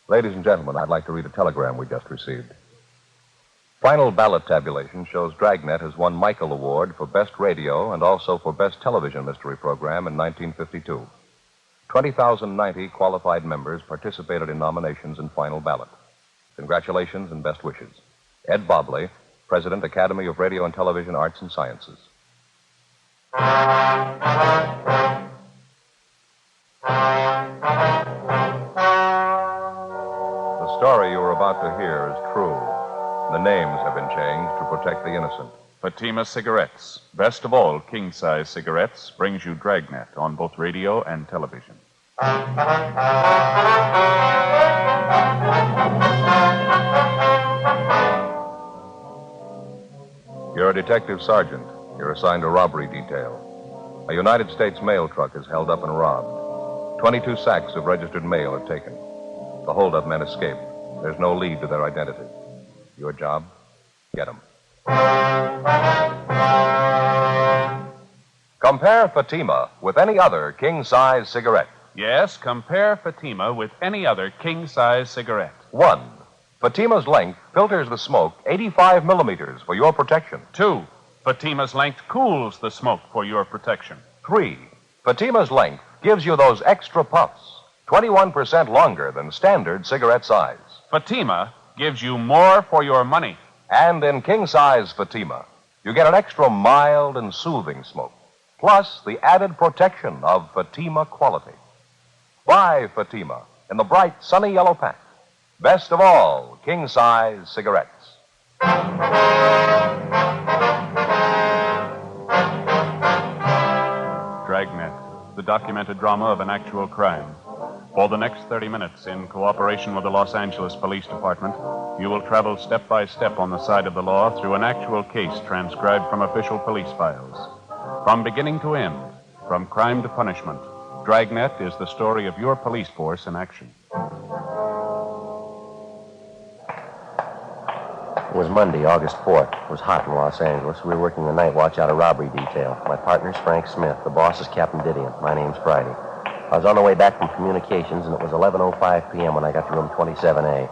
Ladies and gentlemen, I'd like to read a telegram we just received. Final ballot tabulation shows Dragnet has won Michael Award for Best Radio and also for Best Television Mystery Program in 1952. 20,090 qualified members participated in nominations in final ballot. Congratulations and best wishes. Ed Bobley, President, Academy of Radio and Television Arts and Sciences. The story you are about to hear is true. The names have been changed to protect the innocent. Fatima Cigarettes, best of all king-size cigarettes, brings you Dragnet on both radio and television. You're a detective sergeant. You're assigned a robbery detail. A United States mail truck is held up and robbed. 22 sacks of registered mail are taken. The holdup men escape. There's no lead to their identity. Your job? Get them. Compare Fatima with any other king-size cigarette. Yes, compare Fatima with any other king-size cigarette. 1. Fatima's length filters the smoke 85 millimeters for your protection. 2. Fatima's length cools the smoke for your protection. 3. Fatima's length gives you those extra puffs, 21% longer than standard cigarette size. Fatima gives you more for your money. And in king-size Fatima, you get an extra mild and soothing smoke, plus the added protection of Fatima quality. Buy Fatima in the bright, sunny yellow pack. Best of all, king-size cigarettes. Dragnet, the documented drama of an actual crime. For the next 30 minutes, in cooperation with the Los Angeles Police Department, you will travel step by step on the side of the law through an actual case transcribed from official police files. From beginning to end, from crime to punishment, Dragnet is the story of your police force in action. It was Monday, August 4th. It was hot in Los Angeles. We were working the night watch out of robbery detail. My partner's Frank Smith. The boss is Captain Didion. My name's Friday. I was on the way back from communications, and it was 11:05 p.m. when I got to room 27A,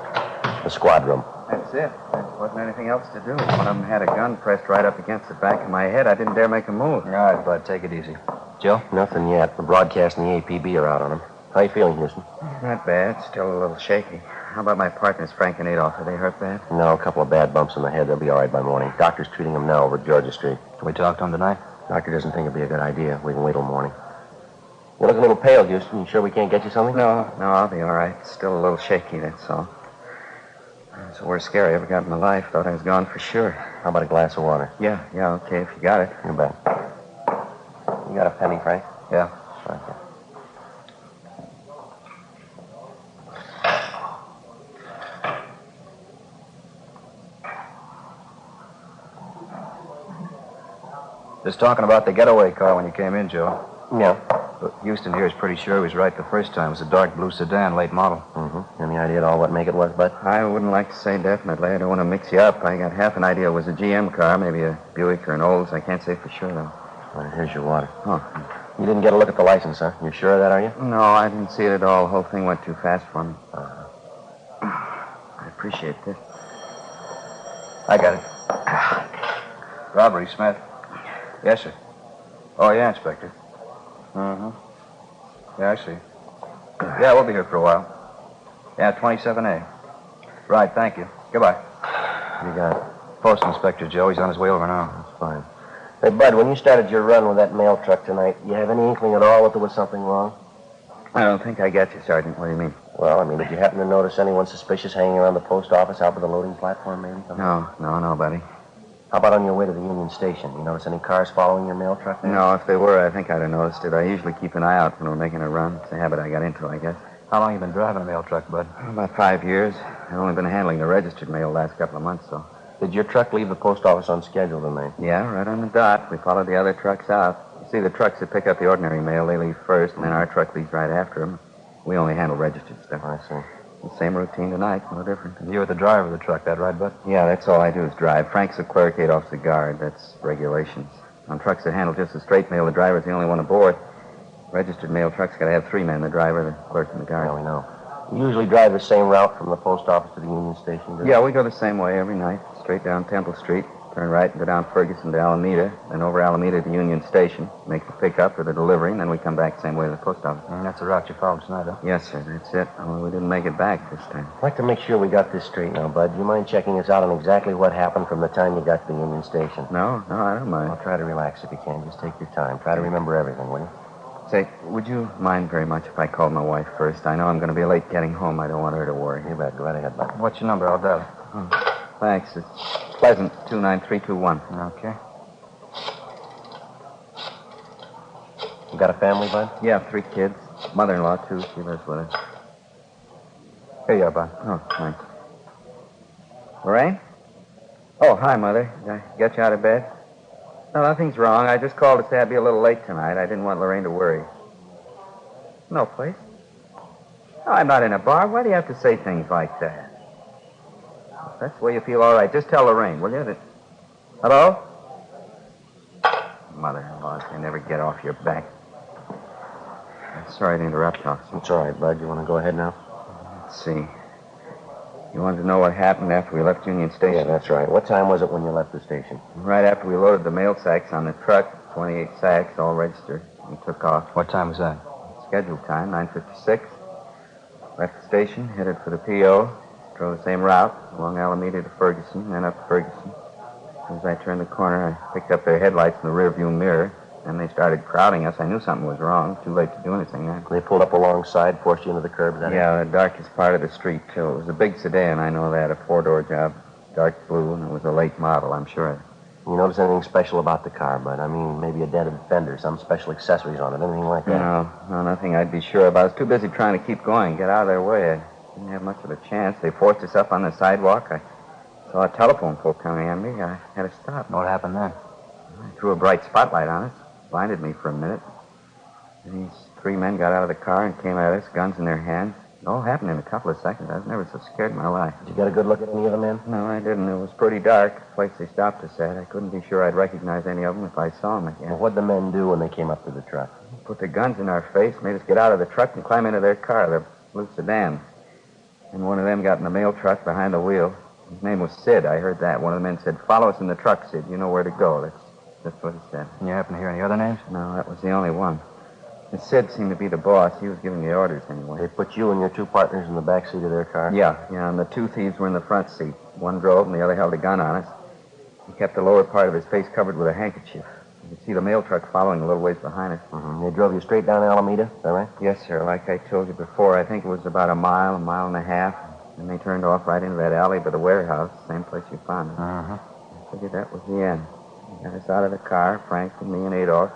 the squad room. That's it. There wasn't anything else to do. One of them had a gun pressed right up against the back of my head. I didn't dare make a move. All right, Bud, take it easy. Joe? Nothing yet. The broadcast and the APB are out on him. How you feeling, Houston? Not bad. Still a little shaky. How about my partners, Frank and Adolph? Are they hurt bad? No, a couple of bad bumps in the head. They'll be all right by morning. Doctor's treating them now over at Georgia Street. Can we talk to him tonight? Doctor doesn't think it'd be a good idea. We can wait till morning. You look a little pale, Houston. You sure we can't get you something? No, I'll be all right. Still a little shaky, that's all. It's the worst scare I ever got in my life. Thought I was gone for sure. How about a glass of water? Yeah, okay, if you got it. You bet. You got a penny, Frank? Yeah. Okay. Just talking about the getaway car when you came in, Joe. Yeah. But Houston here is pretty sure he was right the first time. It was a dark blue sedan, late model. Mm-hmm. Any idea at all what make it was, Bud? I wouldn't like to say definitely. I don't want to mix you up. I got half an idea it was a GM car, maybe a Buick or an Olds. I can't say for sure, though. All right, here's your water. Oh. You didn't get a look at the license, huh? You're sure of that, are you? No, I didn't see it at all. The whole thing went too fast for me. I appreciate this. I got it. Robbery, Smith. Yes, sir. Oh, yeah, Inspector. Mm-hmm. Yeah, I see. Yeah, we'll be here for a while. Yeah, 27A. Right, thank you. Goodbye. You got it. Post Inspector Joe. He's on his way over now. That's fine. Hey, Bud, when you started your run with that mail truck tonight, you have any inkling at all that there was something wrong? I don't think I get you, Sergeant. What do you mean? Well, I mean, did you happen to notice anyone suspicious hanging around the post office out by the loading platform, maybe? No, buddy. How about on your way to the Union Station? You notice any cars following your mail truck there? No, if they were, I think I'd have noticed it. I usually keep an eye out when we're making a run. It's a habit I got into, I guess. How long you been driving a mail truck, Bud? About 5 years. I've only been handling the registered mail the last couple of months, so. Did your truck leave the post office on schedule tonight? Yeah, right on the dot. We followed the other trucks out. You see, the trucks that pick up the ordinary mail, they leave first, and then our truck leaves right after them. We only handle registered stuff. I see. The same routine tonight, no different. And you were the driver of the truck, that right, Bud? Yeah, that's all I do is drive. Frank's the clerk, Adolph's the guard. That's regulations. On trucks that handle just the straight mail, the driver's the only one aboard. Registered mail trucks got to have 3 men, the driver, the clerk, and the guard. Yeah, we know. You usually drive the same route from the post office to the Union Station, do you? Yeah, we go the same way every night. Straight down Temple Street, turn right and go down Ferguson to Alameda, then over Alameda to Union Station, make the pickup or the delivery, and then we come back the same way to the post office. And that's the route you followed tonight, huh? Yes, sir, that's it. Only we didn't make it back this time. I'd like to make sure we got this straight now, Bud. Do you mind checking us out on exactly what happened from the time you got to the Union Station? No, I don't mind. Well, try to relax if you can. Just take your time. Try to remember everything, will you? Say, would you mind very much if I called my wife first? I know I'm going to be late getting home. I don't want her to worry. You bet. Go right ahead, Bud. What's your number? I'll dial it. Thanks. It's Pleasant, 29321. Okay. You got a family, Bud? Yeah, 3 kids. Mother-in-law, too. She lives with us. Here you are, Bud. Oh, thanks. Lorraine? Oh, hi, Mother. Did I get you out of bed? No, nothing's wrong. I just called to say I'd be a little late tonight. I didn't want Lorraine to worry. No place? No, I'm not in a bar. Why do you have to say things like that? If that's the way you feel all right, just tell Lorraine, will you? Hello? Mother-in-law, I never get off your back. Sorry to interrupt, officer. It's all right, Bud. You want to go ahead now? Let's see. You wanted to know what happened after we left Union Station? Yeah, that's right. What time was it when you left the station? Right after we loaded the mail sacks on the truck, 28 sacks, all registered, and took off. What time was that? Scheduled time, 9:56. Left the station, headed for the P.O., drove the same route, along Alameda to Ferguson, then up Ferguson. As I turned the corner, I picked up their headlights in the rearview mirror. Then they started crowding us. I knew something was wrong. Too late to do anything then. They pulled up alongside, forced you into the curb, is that it? Yeah, the darkest part of the street, too. It was a big sedan, I know that, a 4-door job. Dark blue, and it was a late model, I'm sure. You notice anything special about the car, Bud? I mean, maybe a dented fender, some special accessories on it, anything like that? No, nothing I'd be sure about. I was too busy trying to keep going, get out of their way. I didn't have much of a chance. They forced us up on the sidewalk. I saw a telephone pole coming at me. I had to stop. What happened then? I threw a bright spotlight on us. Blinded me for a minute. And these 3 men got out of the car and came at us, guns in their hands. It all happened in a couple of seconds. I was never so scared in my life. Did you get a good look at any of the men? No, I didn't. It was pretty dark. The place they stopped us at. I couldn't be sure I'd recognize any of them if I saw them again. Well, what'd the men do when they came up to the truck? Put their guns in our face, made us get out of the truck and climb into their car, the blue sedan. And one of them got in the mail truck behind the wheel. His name was Sid. I heard that. One of the men said, "Follow us in the truck, Sid. You know where to go." That's what he said. You happen to hear any other names? No, that was the only one. And Sid seemed to be the boss. He was giving the orders anyway. They put you and your 2 partners in the back seat of their car? Yeah, and the 2 thieves were in the front seat. One drove and the other held a gun on us. He kept the lower part of his face covered with a handkerchief. You could see the mail truck following a little ways behind us. Mm-hmm. They drove you straight down Alameda, is that right? Yes, sir. Like I told you before, I think it was about a mile and a half. And they turned off right into that alley by the warehouse, same place you found us. Uh-huh. I figured that was the end. They got us out of the car, Frank and me and Adolph.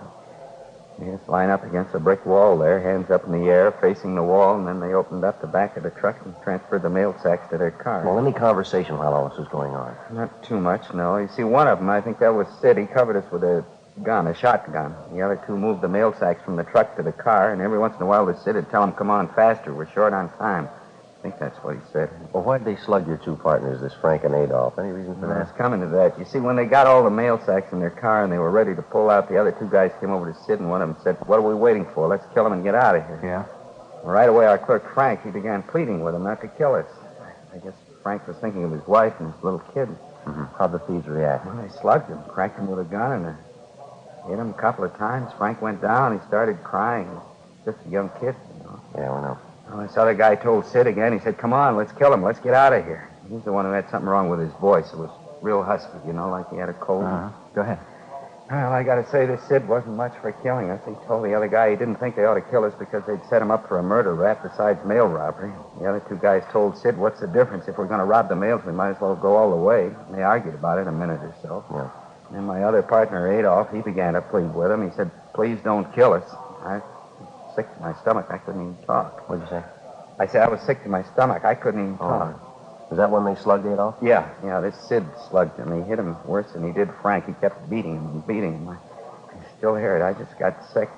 Made us line up against a brick wall there, hands up in the air, facing the wall, and then they opened up the back of the truck and transferred the mail sacks to their car. Well, any conversation while all this was going on? Not too much, no. You see, one of them, I think that was Sid. He covered us with a gun, a shotgun. The other 2 moved the mail sacks from the truck to the car, and every once in a while the Sid would tell them, "Come on, faster, we're short on time." I think that's what he said. Well, why'd they slug your 2 partners, this Frank and Adolph? Any reason for I that? was coming to that. You see, when they got all the mail sacks in their car and they were ready to pull out, the other 2 guys came over to Sid, and one of them said, "What are we waiting for? Let's kill him and get out of here." Yeah? Well, right away, our clerk, Frank, he began pleading with him not to kill us. I guess Frank was thinking of his wife and his little kid. Mm-hmm. How'd the thieves react? Well, they slugged him, cracked him with a gun, and hit him a couple of times. Frank went down. He started crying. Just a young kid, you know. Yeah, we know. Well, this other guy told Sid again. He said, "Come on, let's kill him. Let's get out of here." He's the one who had something wrong with his voice. It was real husky, you know, like he had a cold. Uh-huh. Go ahead. Well, I got to say, this Sid wasn't much for killing us. He told the other guy he didn't think they ought to kill us because they'd set him up for a murder rap besides mail robbery. The other 2 guys told Sid, "What's the difference? If we're going to rob the mails, we might as well go all the way." And they argued about it a minute or so. Yeah. And my other partner, Adolph, he began to plead with him. He said, "Please don't kill us." I was sick to my stomach. I couldn't even talk. What'd you say? I said I was sick to my stomach. I couldn't even talk. Is that when they slugged Adolph? Yeah, this Sid slugged him. He hit him worse than he did Frank. He kept beating him and beating him. I still hear it. I just got sick.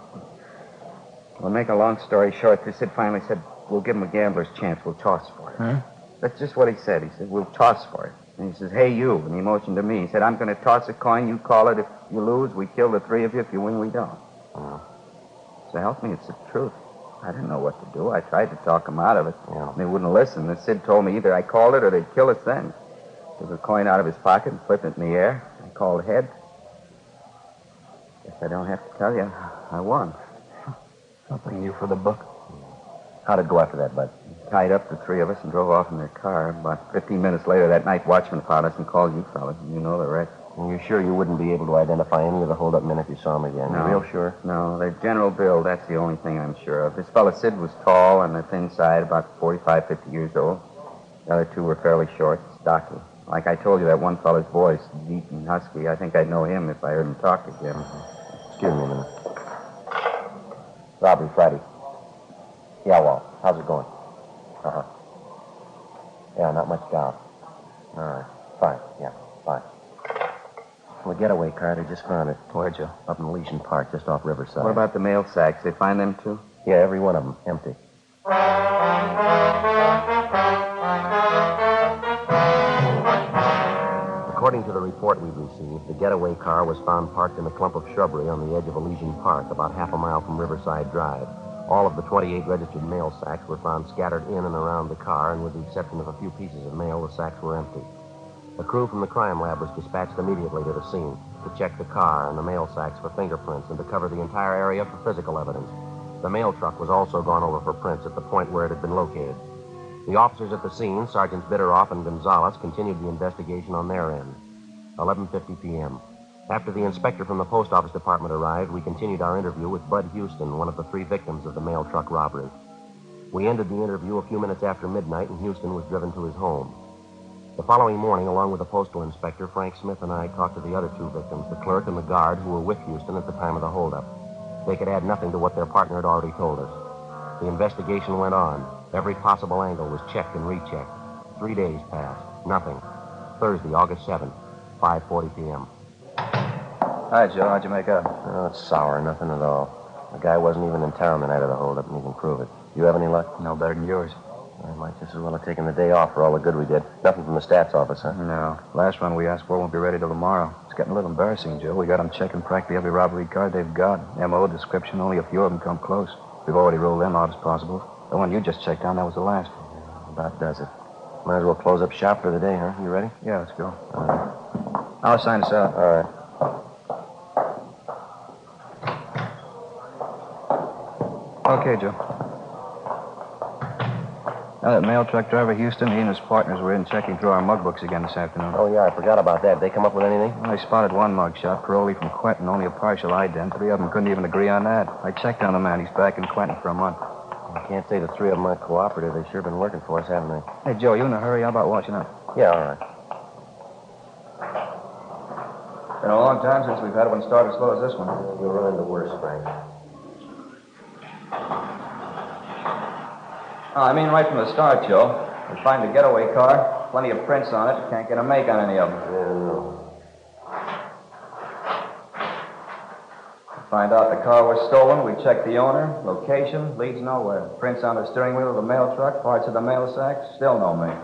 Well, make a long story short, this Sid finally said, "We'll give him a gambler's chance. We'll toss for it." Hmm? That's just what he said. He said, "We'll toss for it." And he says, "Hey, you." And he motioned to me. He said, "I'm going to toss a coin. You call it. If you lose, we kill the 3 of you. If you win, we don't." Oh. So help me, it's the truth. I didn't know what to do. I tried to talk them out of it. Yeah. They wouldn't listen. The Sid told me either I called it or they'd kill us then. Took a coin out of his pocket and flipped it in the air. I called heads. Guess I don't have to tell you. I won. Something new for the book. How'd it go after that, Bud? Tied up the three of us and drove off in their car. About 15 minutes later, that night watchman found us and called you fellas. You know the rest. And you're sure you wouldn't be able to identify any of the hold-up men if you saw them again? No. You're real sure? No, their general build, that's the only thing I'm sure of. This fella Sid was tall on the thin side, about 45, 50 years old. The other two were fairly short, stocky. Like I told you, that one fella's voice, deep and husky. I think I'd know him if I heard him talk to Jim. Excuse me a minute. Robbery Friday. Yeah, Walt. How's it going? Uh-huh. Yeah, not much doubt. All right. Fine. Yeah, fine. Well, the getaway car, they just found it. Where, Joe? Up in Elysian Park, just off Riverside. What about the mail sacks? They find them, too? Yeah, every one of them. Empty. According to the report we've received, the getaway car was found parked in a clump of shrubbery on the edge of Elysian Park, about half a mile from Riverside Drive. All of the 28 registered mail sacks were found scattered in and around the car, and with the exception of a few pieces of mail, the sacks were empty. A crew from the crime lab was dispatched immediately to the scene to check the car and the mail sacks for fingerprints and to cover the entire area for physical evidence. The mail truck was also gone over for prints at the point where it had been located. The officers at the scene, Sergeants Bitteroff and Gonzalez, continued the investigation on their end. 11:50 p.m. After the inspector from the post office department arrived, we continued our interview with Bud Houston, one of the three victims of the mail truck robbery. We ended the interview a few minutes after midnight, and Houston was driven to his home. The following morning, along with the postal inspector, Frank Smith and I talked to the other two victims, the clerk and the guard, who were with Houston at the time of the holdup. They could add nothing to what their partner had already told us. The investigation went on. Every possible angle was checked and rechecked. 3 days passed. Nothing. Thursday, August 7th, 5:40 p.m. Hi, Joe. How'd you make out? Oh, it's sour. Nothing at all. The guy wasn't even in town the night of the holdup, and you can prove it. You have any luck? No better than yours. I might just as well have taken the day off for all the good we did. Nothing from the stats office, huh? No. Last one we asked for won't be ready till tomorrow. It's getting a little embarrassing, Joe. We got them checking practically every robbery card they've got. M.O. description, only a few of them come close. We've already ruled them out as possible. The one you just checked on, that was the last. About does it. Might as well close up shop for the day, huh? You ready? Yeah, let's go. All right. I'll sign us out. All right. Okay, Joe. Now, that mail truck driver, Houston, he and his partners were in checking through our mug books again this afternoon. Oh, yeah, I forgot about that. They come up with anything? Well, I spotted one mug shot, parody from Quentin, only a partial ident. 3 of them couldn't even agree on that. I checked on the man. He's back in Quentin for a month. I can't say the 3 of them aren't cooperative. They've sure been working for us, haven't they? Hey, Joe, you in a hurry? How about watching up? Yeah, all right. Been a long time since we've had one start as slow as this one. You'll run into worse, Frank. Oh, I mean right from the start, Joe. We find the getaway car, plenty of prints on it. Can't get a make on any of them. Yeah, no. Find out the car was stolen. We check the owner, location, leads nowhere. Prints on the steering wheel of the mail truck, parts of the mail sack, still no make.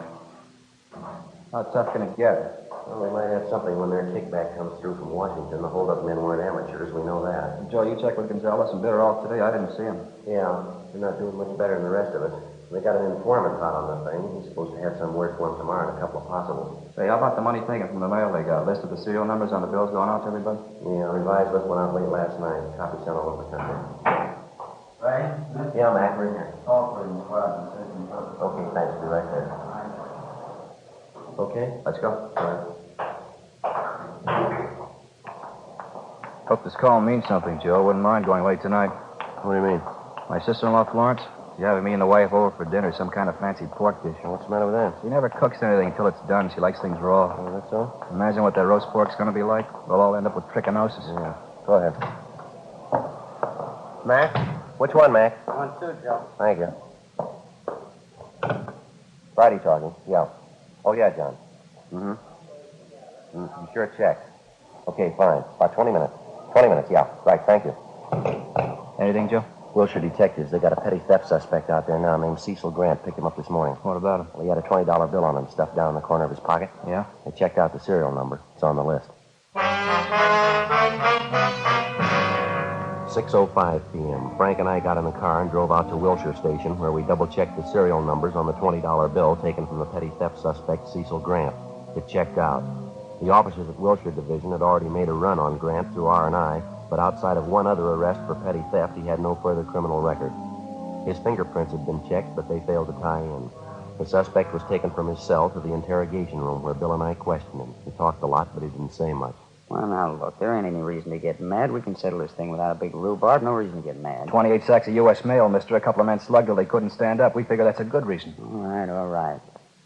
How tough can it get? Well, they might have something when their kickback comes through from Washington. The hold-up men weren't amateurs, we know that. Joe, you checked with Gonzalez and Bitteroff today. I didn't see him. Yeah, they're not doing much better than the rest of us. They got an informant hot on the thing. He's supposed to have some word for him tomorrow and a couple of possibles. Say, how about the money taken from the mail they got? A list of the serial numbers on the bills going out to everybody? Yeah, revised list went out late last night. Copies sent all over the country. Right? Yeah, Mac, we're in here. Call for the squad and station. Okay, thanks. Be right there. Okay? Let's go. All right. Hope this call means something, Joe. Wouldn't mind going late tonight. What do you mean? My sister-in-law, Florence, she's having me and the wife over for dinner, some kind of fancy pork dish. What's the matter with that? She never cooks anything until it's done. She likes things raw. Oh, that's all? Imagine what that roast pork's going to be like. We'll all end up with trichinosis. Yeah. Go ahead. Mac? Which one, Mac? 1-2, Joe. Thank you. Friday talking. Yeah. Oh, yeah, John. Mm-hmm. You sure checked? Okay, fine. About 20 minutes. 20 minutes, yeah. Right, thank you. Anything, Joe? Wilshire detectives. They got a petty theft suspect out there now named Cecil Grant. Picked him up this morning. What about him? Well, he had a $20 bill on him stuffed down in the corner of his pocket. Yeah? They checked out the serial number. It's on the list. 6:05 p.m. Frank and I got in the car and drove out to Wilshire Station, where we double-checked the serial numbers on the $20 bill taken from the petty theft suspect, Cecil Grant. It checked out. The officers at Wilshire Division had already made a run on Grant through R&I, but outside of one other arrest for petty theft, he had no further criminal record. His fingerprints had been checked, but they failed to tie in. The suspect was taken from his cell to the interrogation room, where Bill and I questioned him. He talked a lot, but he didn't say much. Well, now, look, there ain't any reason to get mad. We can settle this thing without a big rhubarb. No reason to get mad. 28 sacks of U.S. mail, mister. A couple of men slugged till they couldn't stand up. We figure that's a good reason. All right.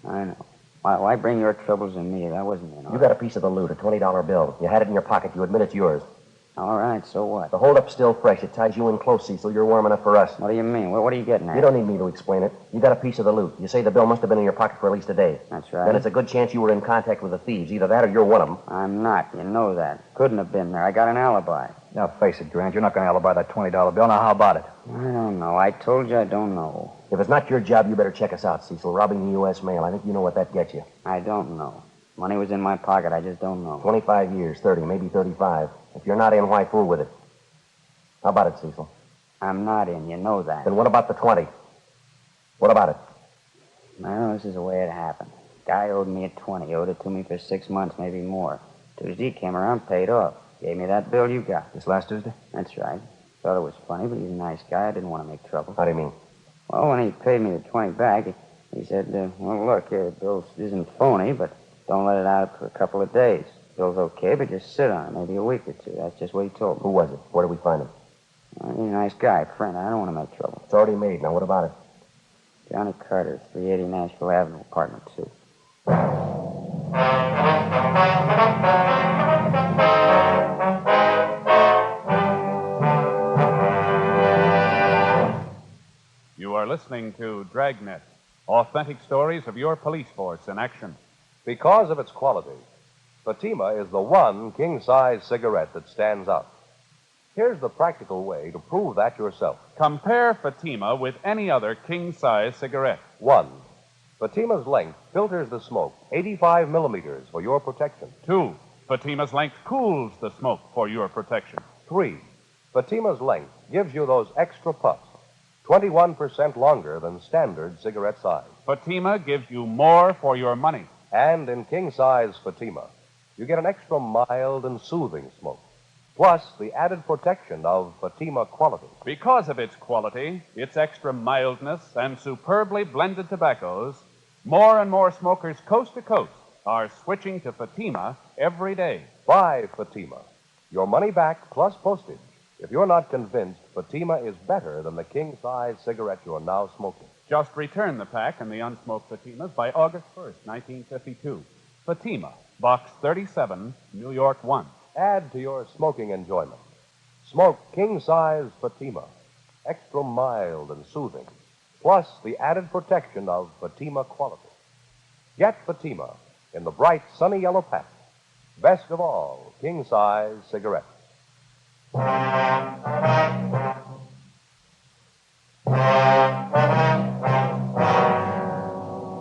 I know. Why bring your troubles to me? That wasn't in order. You got a piece of the loot, a $20 bill. You had it in your pocket. You admit it's yours. All right, so what? The holdup's still fresh. It ties you in close, Cecil. You're warm enough for us. What do you mean? What are you getting at? You don't need me to explain it. You got a piece of the loot. You say the bill must have been in your pocket for at least a day. That's right. Then it's a good chance you were in contact with the thieves. Either that or you're one of them. I'm not. You know that. Couldn't have been there. I got an alibi. Now, face it, Grant. You're not going to alibi that $20 bill. Now, how about it? I don't know. I told you I don't know. If it's not your job, you better check us out, Cecil. Robbing the U.S. mail. I think you know what that gets you. I don't know. Money was in my pocket. I just don't know. 25 years, 30, maybe 35. If you're not in, why fool with it? How about it, Cecil? I'm not in. You know that. Then what about the 20? What about it? Well, this is the way it happened. Guy owed me a 20. Owed it to me for 6 months, maybe more. Tuesday he came around, paid off. Gave me that bill you got. This last Tuesday? That's right. Thought it was funny, but he's a nice guy. I didn't want to make trouble. How do you mean? Well, when he paid me the 20 back, he said, well, look, the bill isn't phony, but don't let it out for a couple of days. Bill's okay, but just sit on it, maybe a week or two. That's just what he told me. Who was it? Where did we find him? Well, he's a nice guy, friend. I don't want to make trouble. It's already made. Now, what about it? Johnny Carter, 380 Nashville Avenue, apartment 2. You are listening to Dragnet, authentic stories of your police force in action. Because of its quality, Fatima is the one king-size cigarette that stands out. Here's the practical way to prove that yourself. Compare Fatima with any other king-size cigarette. 1. Fatima's length filters the smoke 85 millimeters for your protection. 2. Fatima's length cools the smoke for your protection. 3. Fatima's length gives you those extra puffs, 21% longer than standard cigarette size. Fatima gives you more for your money. And in king-size Fatima, you get an extra mild and soothing smoke, plus the added protection of Fatima quality. Because of its quality, its extra mildness, and superbly blended tobaccos, more and more smokers coast to coast are switching to Fatima every day. Buy Fatima. Your money back plus postage if you're not convinced Fatima is better than the king-size cigarette you're now smoking. Just return the pack and the unsmoked Fatimas by August 1st, 1952. Fatima, Box 37, New York 1. Add to your smoking enjoyment. Smoke king-size Fatima, extra mild and soothing, plus the added protection of Fatima quality. Get Fatima in the bright sunny yellow pack. Best of all, king-size cigarettes.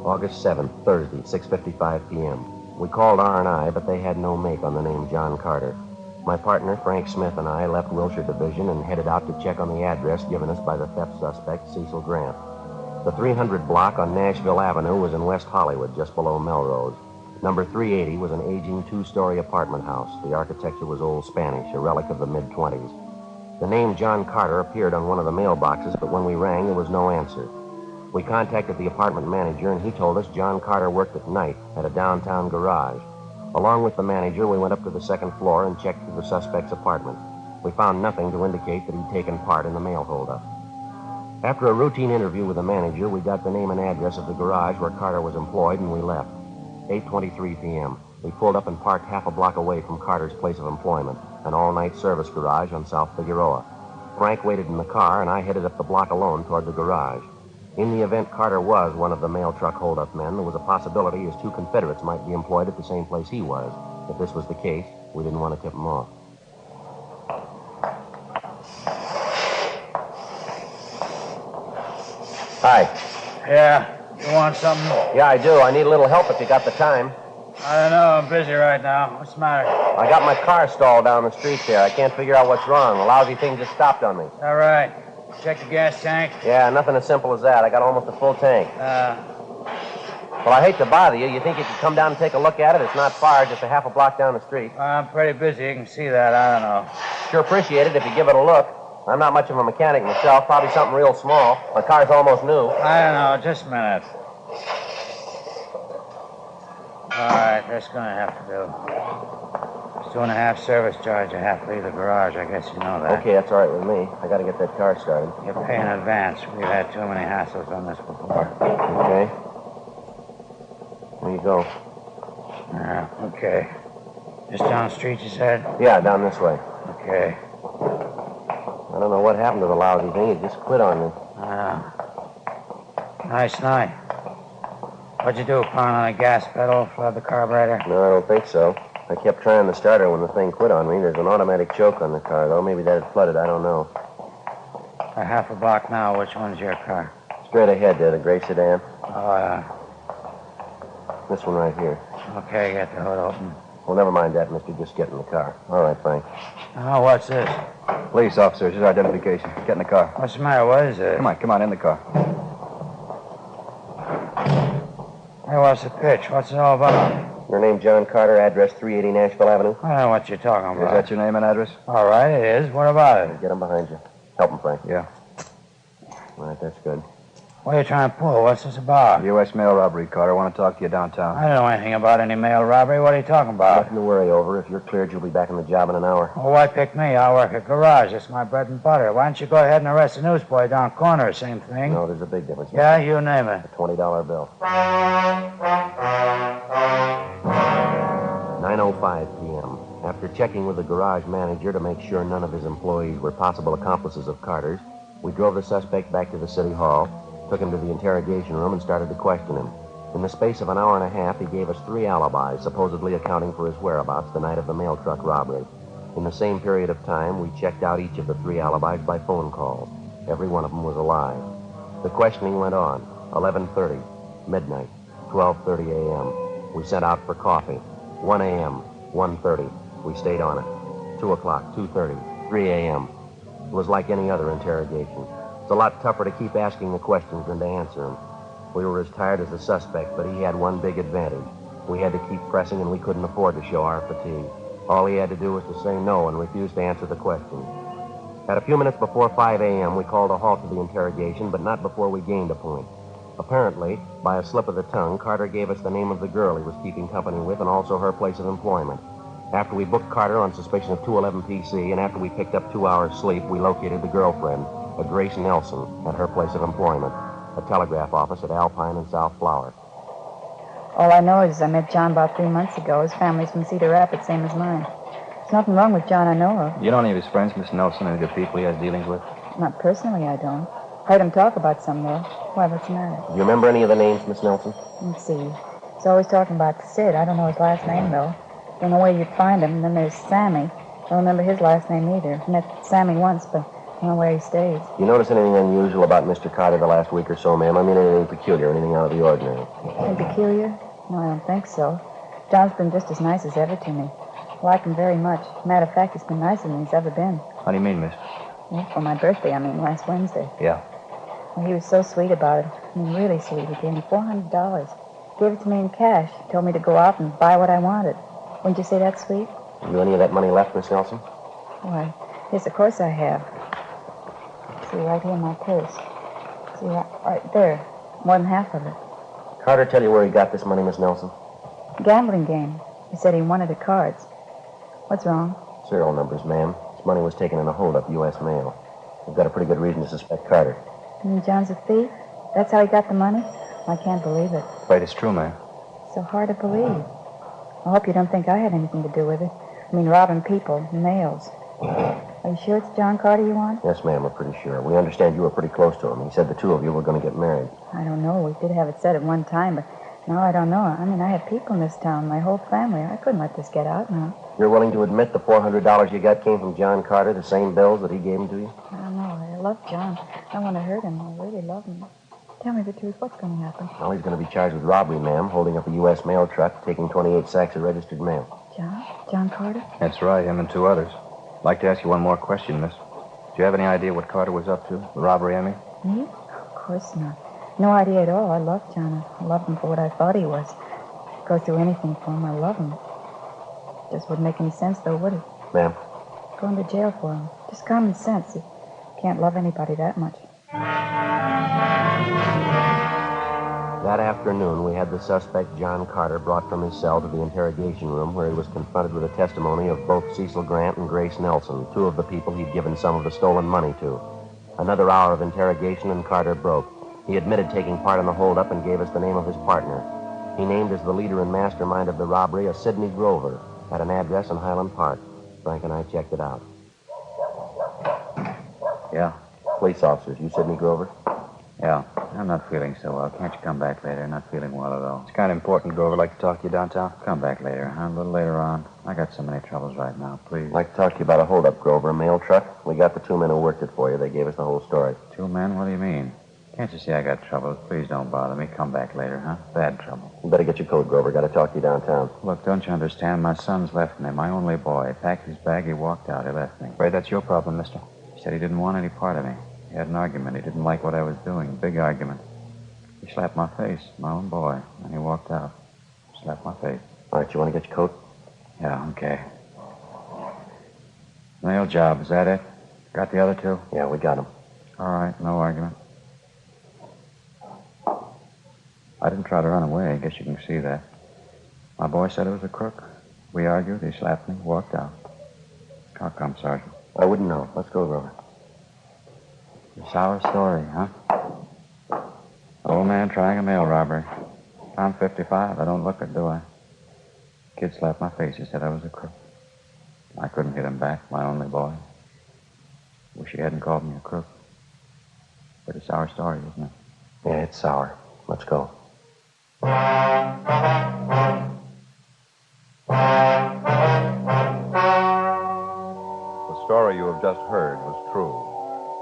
August 7th, Thursday, 6:55 p.m. We called R&I, but they had no make on the name John Carter. My partner, Frank Smith, and I left Wilshire Division and headed out to check on the address given us by the theft suspect, Cecil Grant. The 300 block on Nashville Avenue was in West Hollywood, just below Melrose. Number 380 was an aging two-story apartment house. The architecture was old Spanish, a relic of the mid-20s. The name John Carter appeared on one of the mailboxes, but when we rang, there was no answer. We contacted the apartment manager, and he told us John Carter worked at night at a downtown garage. Along with the manager, we went up to the second floor and checked through the suspect's apartment. We found nothing to indicate that he'd taken part in the mail holdup. After a routine interview with the manager, we got the name and address of the garage where Carter was employed, and we left. 8:23 p.m. We pulled up and parked half a block away from Carter's place of employment, an all-night service garage on South Figueroa. Frank waited in the car, and I headed up the block alone toward the garage. In the event Carter was one of the mail truck holdup men, there was a possibility his two Confederates might be employed at the same place he was. If this was the case, we didn't want to tip him off. Hi. Yeah, you want something? Yeah, I do. I need a little help if you got the time. I don't know. I'm busy right now. What's the matter? I got my car stalled down the street there. I can't figure out what's wrong. The lousy thing just stopped on me. All right. Check the gas tank? Yeah, nothing as simple as that. I got almost a full tank. Well, I hate to bother you. You think you could come down and take a look at it? It's not far, just a half a block down the street. I'm pretty busy. You can see that. I don't know. Sure appreciate it if you give it a look. I'm not much of a mechanic myself. Probably something real small. My car's almost new. I don't know. Just a minute. All right, that's going to have to do. It's $2.50 service charge. I have to leave the garage. I guess you know that. Okay, that's all right with me. I got to get that car started. You pay in advance. We've had too many hassles on this before. Okay. There you go. Yeah, okay. Just down the street, you said? Yeah, down this way. Okay. I don't know what happened to the lousy thing. It just quit on me. Nice night. What'd you do, pound on a gas pedal, flood the carburetor? No, I don't think so. I kept trying the starter when the thing quit on me. There's an automatic choke on the car, though. Maybe that had flooded. I don't know. A half a block now. Which one's your car? Straight ahead there, the gray sedan. Oh, yeah. This one right here. Okay, get the hood open. Well, never mind that, mister. Just get in the car. All right, Frank. Oh, what's this? Police officer, his identification. Get in the car. What's the matter? What is it? Come on, in the car. Hey, what's the pitch? What's it all about? Your name, John Carter, address 380 Nashville Avenue? I don't know what you're talking Is about. that your name and address? All right, it is. What about it? Get him behind you. Help him, Frank. Yeah. All right, that's good. What are you trying to pull? What's this about? U.S. mail robbery, Carter. I want to talk to you downtown. I don't know anything about any mail robbery. What are you talking about? Nothing to worry over. If you're cleared, you'll be back on the job in an hour. Well, why pick me? I work at garage. It's my bread and butter. Why don't you go ahead and arrest the newsboy down corner? Same thing. No, there's a big difference. Yeah, you name it. A $20 bill. 9:05 p.m. After checking with the garage manager to make sure none of his employees were possible accomplices of Carter's, we drove the suspect back to the city hall, took him to the interrogation room, and started to question him. In the space of an hour and a half, he gave us 3 alibis, supposedly accounting for his whereabouts the night of the mail truck robbery. In the same period of time, we checked out each of the 3 alibis by phone calls. Every one of them was alive. The questioning went on. 11:30, midnight, 12:30 a.m. We sent out for coffee. 1 a.m., 1:30. We stayed on it. 2 o'clock, 2:30, 3 a.m. It was like any other interrogation. It's a lot tougher to keep asking the questions than to answer them. We were as tired as the suspect, but he had one big advantage. We had to keep pressing, and we couldn't afford to show our fatigue. All he had to do was to say no and refuse to answer the questions. At a few minutes before 5 a.m., we called a halt to the interrogation, but not before we gained a point. Apparently, by a slip of the tongue, Carter gave us the name of the girl he was keeping company with and also her place of employment. After we booked Carter on suspicion of 211 PC, and after we picked up 2 hours' sleep, we located the girlfriend, a Grace Nelson, at her place of employment, a telegraph office at Alpine and South Flower. All I know is I met John about 3 months ago. His family's from Cedar Rapids, same as mine. There's nothing wrong with John I know of. You know any of his friends, Miss Nelson, any good people he has dealings with? Not personally, I don't. Heard him talk about some, though. Why, what's the matter? Do you remember any of the names, Miss Nelson? Let's see. He's always talking about Sid. I don't know his last name, though. Don't know where you'd find him. And then there's Sammy. Don't remember his last name either. Met Sammy once, but don't know where he stays. You notice anything unusual about Mr. Carter the last week or so, ma'am? I mean, anything peculiar, anything out of the ordinary? Anything peculiar? No, I don't think so. John's been just as nice as ever to me. I like him very much. Matter of fact, he's been nicer than he's ever been. How do you mean, miss? Well, for my birthday, last Wednesday. Yeah. Well, he was so sweet about it. Really sweet. He gave me $400. Gave it to me in cash. Told me to go out and buy what I wanted. Wouldn't you say that's sweet? Have you any of that money left, Miss Nelson? Why, yes, of course I have. See, right here in my purse. See, right there. More than half of it. Carter tell you where he got this money, Miss Nelson? Gambling game. He said he wanted the cards. What's wrong? Serial numbers, ma'am. This money was taken in a holdup, U.S. mail. We've got a pretty good reason to suspect Carter. You mean John's a thief? That's how he got the money? I can't believe it. Afraid it's true, ma'am. So hard to believe. I hope you don't think I had anything to do with it. Robbing people, nails. Are you sure it's John Carter you want? Yes, ma'am, we're pretty sure. We understand you were pretty close to him. He said the two of you were going to get married. I don't know. We did have it said at one time, but now I don't know. I have people in this town, my whole family. I couldn't let this get out now. You're willing to admit the $400 you got came from John Carter, the same bills that he gave him to you? I don't know. I love John. I don't want to hurt him. I really love him. Tell me the truth. What's going to happen? Well, he's going to be charged with robbery, ma'am, holding up a U.S. mail truck, taking 28 sacks of registered mail. John? John Carter? That's right, him and 2 others. I'd like to ask you one more question, miss. Do you have any idea what Carter was up to? The robbery, I mean? Me? Of course not. No idea at all. I love John. I loved him for what I thought he was. Go through anything for him. I love him. Just wouldn't make any sense, though, would it? Ma'am? Going to jail for him. Just common sense. You can't love anybody that much. That afternoon, we had the suspect, John Carter, brought from his cell to the interrogation room where he was confronted with the testimony of both Cecil Grant and Grace Nelson, 2 of the people he'd given some of the stolen money to. Another hour of interrogation and Carter broke. He admitted taking part in the holdup and gave us the name of his partner. He named as the leader and mastermind of the robbery a Sidney Grover at an address in Highland Park. Frank and I checked it out. Yeah. Police officers, you Sidney Grover? Yeah. I'm not feeling so well. Can't you come back later? Not feeling well at all. It's kind of important, Grover. Like to talk to you downtown? Come back later, huh? A little later on. I got so many troubles right now, please. I'd like to talk to you about a holdup, Grover, a mail truck. We got the 2 men who worked it for you. They gave us the whole story. 2 men? What do you mean? Can't you see I got troubles? Please don't bother me. Come back later, huh? Bad trouble. You better get your coat, Grover. Got to talk to you downtown. Look, don't you understand? My son's left me, my only boy. He packed his bag, he walked out. He left me. Afraid that's your problem, mister. He said he didn't want any part of me. He had an argument. He didn't like what I was doing. Big argument. He slapped my face, my own boy, and he walked out. Slapped my face. All right, you want to get your coat? Yeah, okay. Mail job, is that it? Got the other 2? Yeah, we got them. All right, no argument. I didn't try to run away. I guess you can see that. My boy said it was a crook. We argued. He slapped me, walked out. How come, Sergeant? I wouldn't know. Let's go, Grover. A sour story, huh? Old man trying a mail robbery. I'm 55. I don't look it, do I? Kid slapped my face. He said I was a crook. I couldn't hit him back, my only boy. Wish he hadn't called me a crook. But a sour story, isn't it? Yeah, it's sour. Let's go. The story you have just heard was true.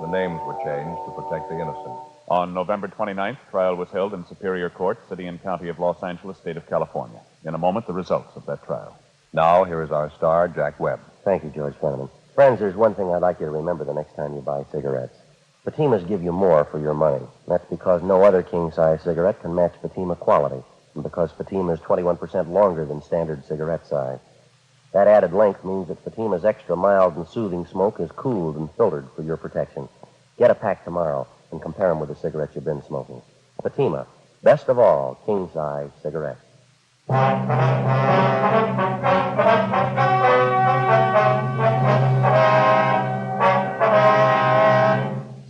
The names were changed to protect the innocent. On November 29th, trial was held in Superior Court, City and County of Los Angeles, State of California. In a moment, the results of that trial. Now, here is our star, Jack Webb. Thank you, George Fenneman. Friends, there's one thing I'd like you to remember the next time you buy cigarettes. Fatimas give you more for your money. That's because no other king-size cigarette can match Fatima quality, and because Fatima is 21% longer than standard cigarette size. That added length means that Fatima's extra mild and soothing smoke is cooled and filtered for your protection. Get a pack tomorrow and compare them with the cigarettes you've been smoking. Fatima, best of all king-size cigarettes.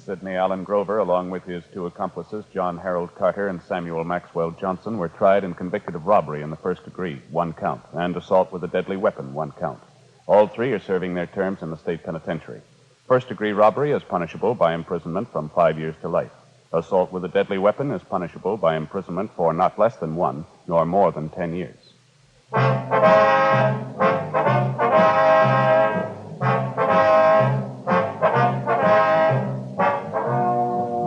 Sidney Allen Grover, along with his 2 accomplices, John Harold Carter and Samuel Maxwell Johnson, were tried and convicted of robbery in the first degree, 1 count, and assault with a deadly weapon, 1 count. All 3 are serving their terms in the state penitentiary. First-degree robbery is punishable by imprisonment from 5 years to life. Assault with a deadly weapon is punishable by imprisonment for not less than 1, nor more than 10 years.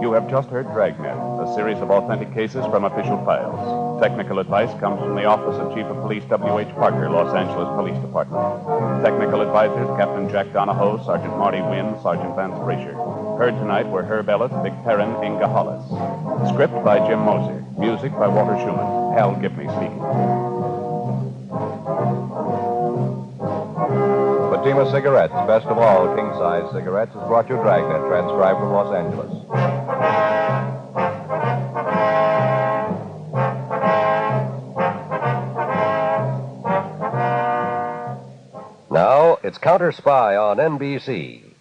You have just heard Dragnet, a series of authentic cases from official files. Technical advice comes from the Office of Chief of Police W.H. Parker, Los Angeles Police Department. Technical advisors, Captain Jack Donahoe, Sergeant Marty Wynn, Sergeant Vance Brasher. Heard tonight were Herb Ellis, Vic Perrin, Inga Hollis. Script by Jim Moser. Music by Walter Schumann. Hal Gibney speaking. Fatima Cigarettes, best of all king-size cigarettes, has brought you Dragnet, transcribed from Los Angeles. Now, it's Counter Spy on NBC.